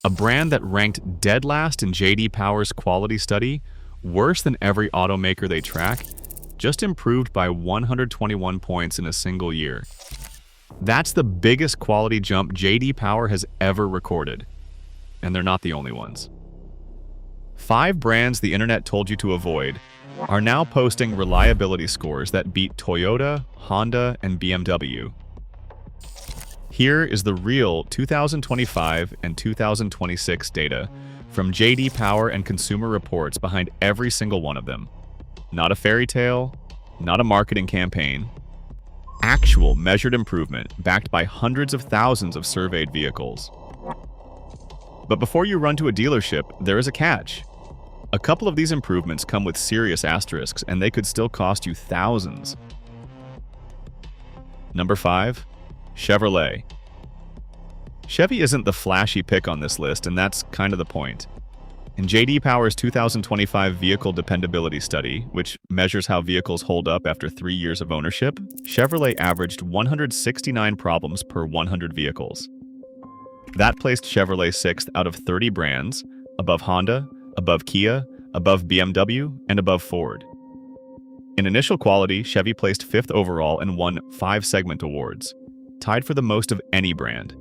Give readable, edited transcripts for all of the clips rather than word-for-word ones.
A brand that ranked dead last in J.D. Power's quality study, worse than every automaker they track, just improved by 121 points in a single year. That's the biggest quality jump J.D. Power has ever recorded. And they're not the only ones. 5 brands the internet told you to avoid are now posting reliability scores that beat Toyota, Honda, and BMW. Here is the real 2025 and 2026 data from J.D. Power and Consumer Reports behind every single one of them. Not a fairy tale, not a marketing campaign. Actual measured improvement backed by hundreds of thousands of surveyed vehicles. But before you run to a dealership, there is a catch. A couple of these improvements come with serious asterisks, and they could still cost you thousands. Number 5. Chevrolet. Chevy isn't the flashy pick on this list, and that's kind of the point. In J.D. Power's 2025 Vehicle Dependability Study, which measures how vehicles hold up after 3 years of ownership, Chevrolet averaged 169 problems per 100 vehicles. That placed Chevrolet 6th out of 30 brands, above Honda, above Kia, above BMW, and above Ford. In initial quality, Chevy placed 5th overall and won 5 segment awards, tied for the most of any brand.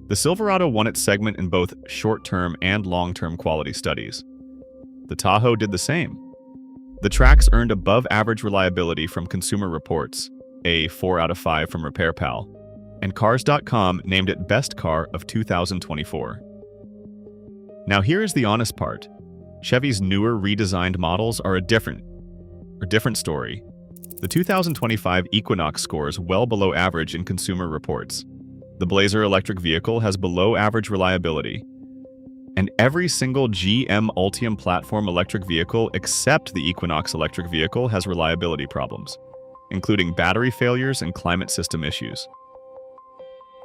The Silverado won its segment in both short-term and long-term quality studies. The Tahoe did the same. The Trax earned above-average reliability from Consumer Reports, a 4 out of 5 from RepairPal, and Cars.com named it Best Car of 2024. Now here is the honest part. Chevy's newer redesigned models are a different story. The 2025 Equinox scores well below average in Consumer Reports. The Blazer electric vehicle has below average reliability. And every single GM Ultium platform electric vehicle except the Equinox electric vehicle has reliability problems, including battery failures and climate system issues.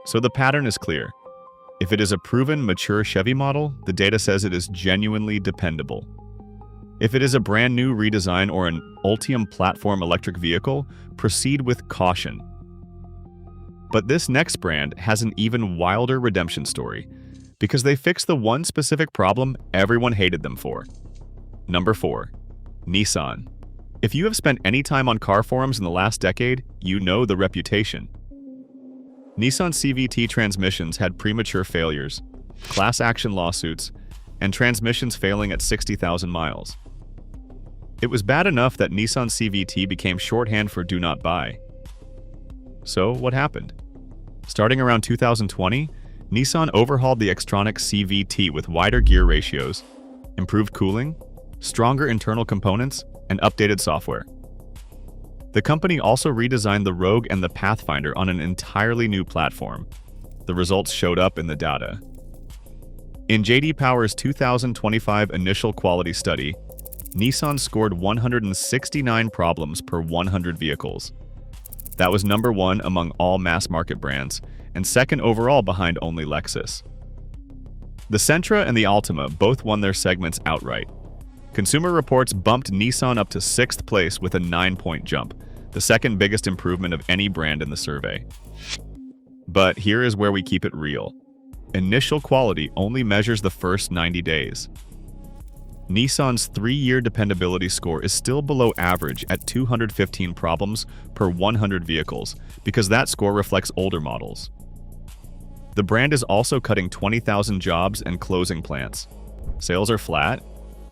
So the pattern is clear. If it is a proven, mature Chevy model, the data says it is genuinely dependable. If it is a brand new redesign or an Ultium platform electric vehicle, proceed with caution. But this next brand has an even wilder redemption story, because they fixed the one specific problem everyone hated them for. Number 4. Nissan. If you have spent any time on car forums in the last decade, you know the reputation. Nissan CVT transmissions had premature failures, class action lawsuits, and transmissions failing at 60,000 miles. It was bad enough that Nissan CVT became shorthand for do not buy. So what happened? Starting around 2020, Nissan overhauled the Xtronic CVT with wider gear ratios, improved cooling, stronger internal components, and updated software. The company also redesigned the Rogue and the Pathfinder on an entirely new platform. The results showed up in the data. In J.D. Power's 2025 initial quality study, Nissan scored 169 problems per 100 vehicles. That was number 1 among all mass-market brands, and second overall behind only Lexus. The Sentra and the Altima both won their segments outright. Consumer Reports bumped Nissan up to 6th place with a 9-point jump, the second biggest improvement of any brand in the survey. But here is where we keep it real. Initial quality only measures the first 90 days. Nissan's 3-year dependability score is still below average at 215 problems per 100 vehicles because that score reflects older models. The brand is also cutting 20,000 jobs and closing plants. Sales are flat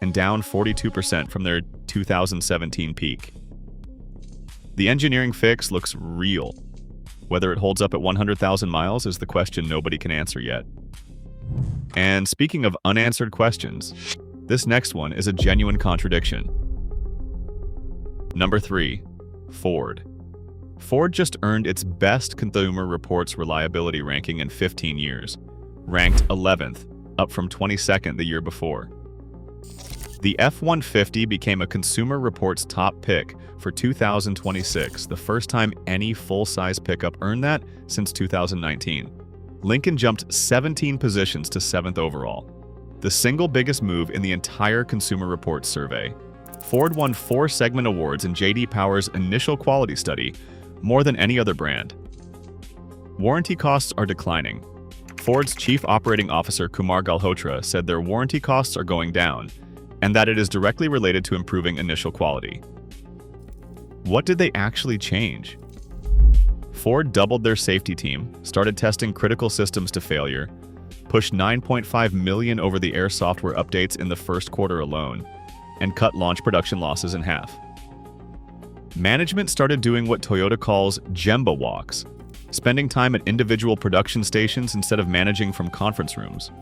and down 42% from their 2017 peak. The engineering fix looks real. Whether it holds up at 100,000 miles is the question nobody can answer yet. And speaking of unanswered questions, this next one is a genuine contradiction. Number 3. Ford. Ford just earned its best Consumer Reports reliability ranking in 15 years, ranked 11th, up from 22nd the year before. The F-150 became a Consumer Reports top pick for 2026, the first time any full-size pickup earned that since 2019. Lincoln jumped 17 positions to 7th overall, the single biggest move in the entire Consumer Reports survey. Ford won 4 segment awards in J.D. Power's initial quality study, more than any other brand. Warranty costs are declining. Ford's chief operating officer Kumar Galhotra said their warranty costs are going down, and that it is directly related to improving initial quality. What did they actually change? Ford doubled their safety team, started testing critical systems to failure, pushed 9.5 million over-the-air software updates in the first quarter alone, and cut launch production losses in half. Management started doing what Toyota calls Gemba walks, spending time at individual production stations instead of managing from conference rooms.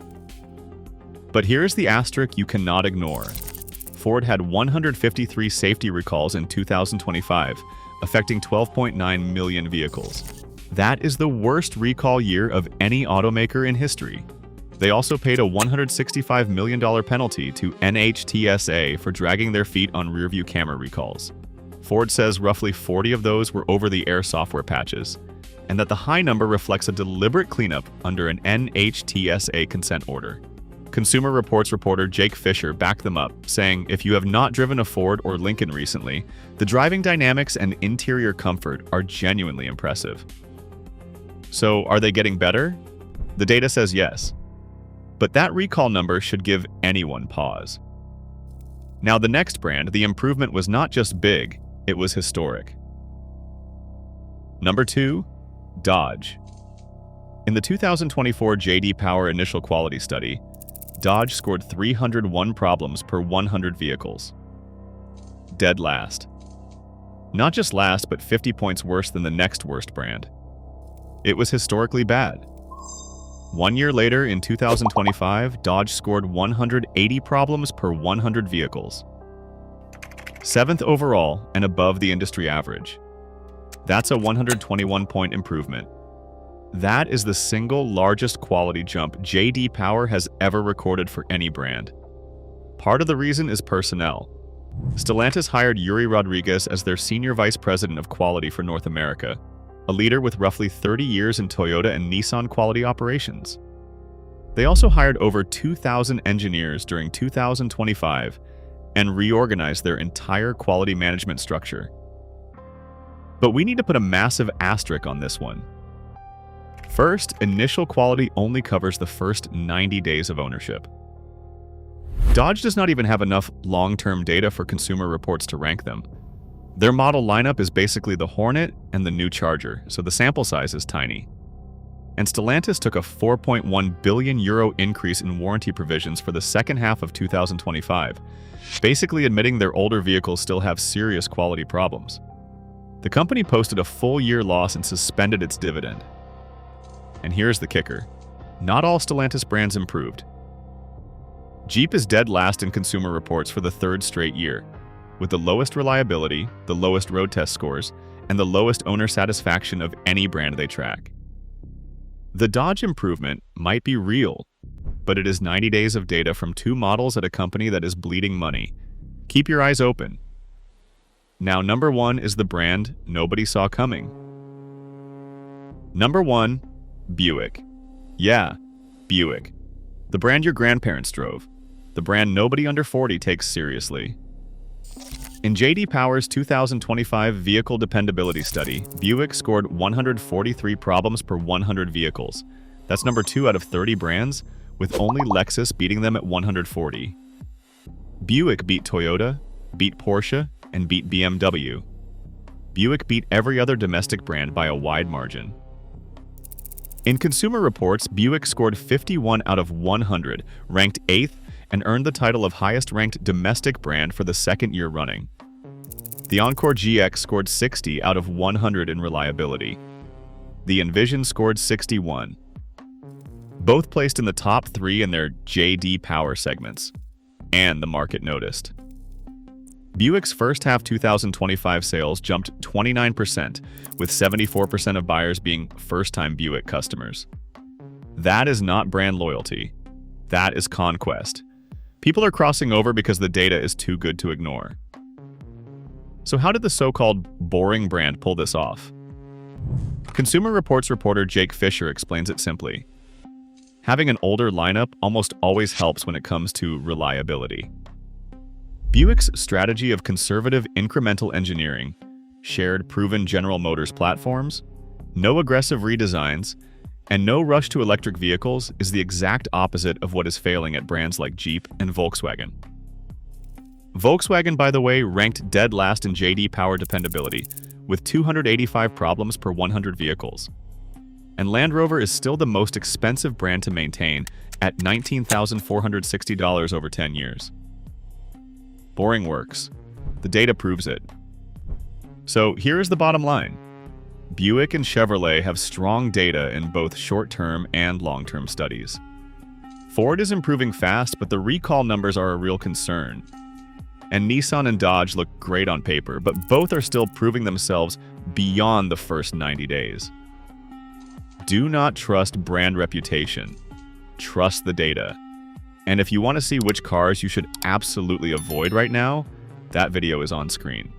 But here's the asterisk you cannot ignore. Ford had 153 safety recalls in 2025, affecting 12.9 million vehicles. That is the worst recall year of any automaker in history. They also paid a $165 million penalty to NHTSA for dragging their feet on rearview camera recalls. Ford says roughly 40 of those were over-the-air software patches, and that the high number reflects a deliberate cleanup under an NHTSA consent order. Consumer Reports reporter Jake Fisher backed them up, saying, "If you have not driven a Ford or Lincoln recently, the driving dynamics and interior comfort are genuinely impressive." So, are they getting better? The data says yes. But that recall number should give anyone pause. Now, the next brand, the improvement was not just big, it was historic. Number 2, Dodge. In the 2024 J.D. Power Initial Quality Study, Dodge scored 301 problems per 100 vehicles. Dead last. Not just last, but 50 points worse than the next worst brand. It was historically bad. 1 year later, in 2025, Dodge scored 180 problems per 100 vehicles. 7th overall and above the industry average. That's a 121-point improvement. That is the single largest quality jump J.D. Power has ever recorded for any brand. Part of the reason is personnel. Stellantis hired Yuri Rodriguez as their Senior Vice President of Quality for North America, a leader with roughly 30 years in Toyota and Nissan quality operations. They also hired over 2,000 engineers during 2025 and reorganized their entire quality management structure. But we need to put a massive asterisk on this one. First, initial quality only covers the first 90 days of ownership. Dodge does not even have enough long-term data for Consumer Reports to rank them. Their model lineup is basically the Hornet and the new Charger, so the sample size is tiny. And Stellantis took a 4.1 billion euro increase in warranty provisions for the second half of 2025, basically admitting their older vehicles still have serious quality problems. The company posted a full-year loss and suspended its dividend. And here's the kicker. Not all Stellantis brands improved. Jeep is dead last in Consumer Reports for the third straight year, with the lowest reliability, the lowest road test scores, and the lowest owner satisfaction of any brand they track. The Dodge improvement might be real, but it is 90 days of data from 2 models at a company that is bleeding money. Keep your eyes open. Now, number 1 is the brand nobody saw coming. Number 1, Buick. Yeah, Buick. The brand your grandparents drove. The brand nobody under 40 takes seriously. In J.D. Power's 2025 Vehicle Dependability Study, Buick scored 143 problems per 100 vehicles. That's number 2 out of 30 brands, with only Lexus beating them at 140. Buick beat Toyota, beat Porsche, and beat BMW. Buick beat every other domestic brand by a wide margin. In Consumer Reports, Buick scored 51 out of 100, ranked 8th, and earned the title of highest-ranked domestic brand for the second year running. The Encore GX scored 60 out of 100 in reliability. The Envision scored 61. Both placed in the top 3 in their J.D. Power segments, and the market noticed. Buick's first half 2025 sales jumped 29%, with 74% of buyers being first-time Buick customers. That is not brand loyalty. That is conquest. People are crossing over because the data is too good to ignore. So how did the so-called boring brand pull this off? Consumer Reports reporter Jake Fisher explains it simply. Having an older lineup almost always helps when it comes to reliability. Buick's strategy of conservative incremental engineering, shared proven General Motors platforms, no aggressive redesigns, And no rush to electric vehicles is the exact opposite of what is failing at brands like Jeep and Volkswagen. Volkswagen, by the way, ranked dead last in JD Power dependability, with 285 problems per 100 vehicles. And Land Rover is still the most expensive brand to maintain at $19,460 over 10 years. Boring works. The data proves it. So here is the bottom line. Buick and Chevrolet have strong data in both short-term and long-term studies. Ford is improving fast, but the recall numbers are a real concern. And Nissan and Dodge look great on paper, but both are still proving themselves beyond the first 90 days. Do not trust brand reputation. Trust the data. And if you want to see which cars you should absolutely avoid right now, that video is on screen.